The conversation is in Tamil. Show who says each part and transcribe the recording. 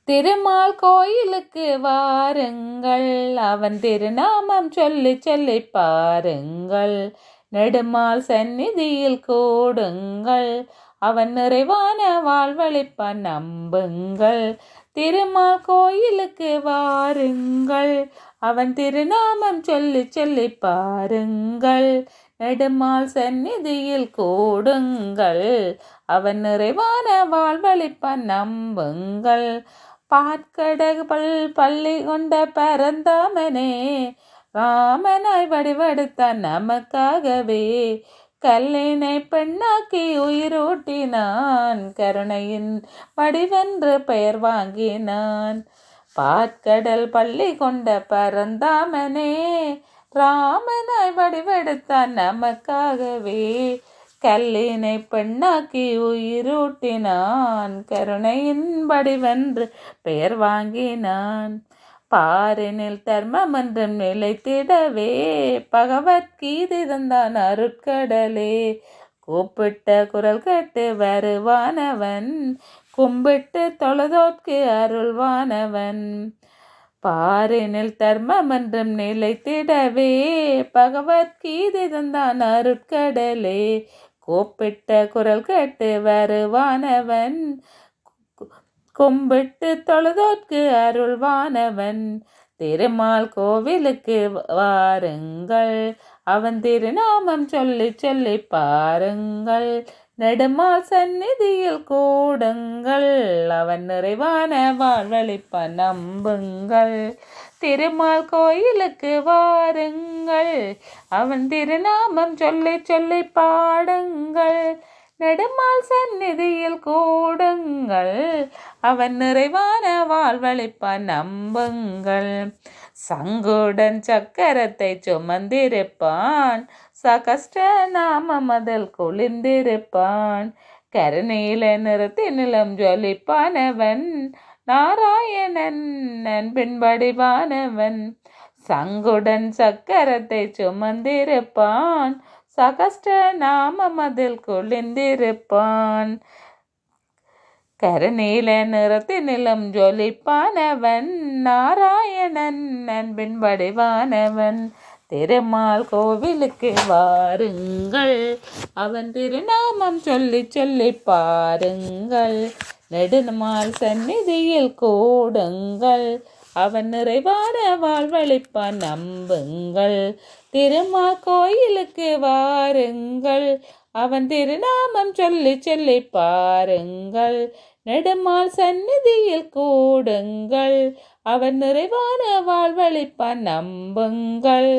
Speaker 1: திருமால் கோயிலுக்கு வாருங்கள், அவன் திருநாமம் சொல்லி சொல்லி பாருங்கள். நெடுமால் சந்நிதியில் கூடுங்கள், அவன் நிறைவான வாழ்வளிப்பான் நம்புங்கள். திருமால் கோயிலுக்கு வாருங்கள், அவன் திருநாமம் சொல்லி சொல்லி பாருங்கள். நெடுமால் சந்நிதியில் கூடுங்கள், அவன் நிறைவான வாழ்வளிப்பான் நம்புங்கள். பாற்கடல் பள்ளி கொண்ட பரந்தாமனே, ராமனாய் வடிவெடுத்தான் நமக்காகவே. கல்லினை பெண்ணாக்கி உயிரூட்டினான், கருணையின் வடிவென்று பெயர் வாங்கினான். பாற்கடல் பள்ளி கொண்ட பரந்தாமனே, ராமனாய் வடிவெடுத்தான் நமக்காகவே. கல்லினை பெண்ணாக்கி உயிரூட்டினான், கருணையின் வடிவென்று பெயர் வாங்கினான். பாரினில் தர்மமன்றம் நிலைத்திடவே, பகவத்கீதை தந்தான் அருட்கடலே. கூப்பிட்ட குரல் கேட்டு வருவானவன், கும்பிட்டு தொழுதோற்கு அருள்வானவன். பாரினில் தர்மமன்றம் நிலைத்திடவே, பகவத்கீதை தந்தான் அருட்கடலே. கூப்பிட்ட குரல் கேட்டு வருவானவன், கும்பிட்டு தொழுதோற்கு அருள்வானவன். திருமால் கோவிலுக்கு வாருங்கள், அவன் திருநாமம் சொல்லி சொல்லி பாருங்கள். நெடுமால் சந்நிதியில் கூடுங்கள், அவன் நிறைவான வாழ்வளிப்பான் நம்புங்கள். திருமால் கோயிலுக்கு வாருங்கள், அவன் திருநாமம் சொல்லி சொல்லி பாடுங்கள். நெடுமால் சந்நிதியில் கூடுங்கள், அவன் நிறைவான வாழ்வளிப்பான் நம்புங்கள். சங்குடன் சக்கரத்தை சுமந்திருப்பான், சகஸ்ட நாமம் அதில் குளிர்ந்திருப்பான். கருநீல நிறத்தினிலும் ஜொலிப்பானவன், நாராயணன் அன்பின் வடிவானவன். சங்குடன் சக்கரத்தை சுமந்திருப்பான், சகஸ்ட நாமம் அதில் குளிர்ந்திருப்பான். கருநீல நிறத்தினிலும் ஜொலிப்பானவன், நாராயணன் அன்பின் வடிவானவன். திருமால் கோவிலுக்கு வாருங்கள், அவன் திருநாமம் சொல்லி சொல்லி பாருங்கள். நெடுமால் சந்நிதியில் கூடுங்கள், அவன் நிறைவான வாழ்வளிப்பான் நம்புங்கள். திருமால் கோயிலுக்கு வாருங்கள், அவன் திருநாமம் சொல்லி சொல்லி பாருங்கள். நெடுமால் சந்நிதியில் கூடுங்கள், அவன் நிறைவான வாழ்வளிப்பான் நம்புங்கள்.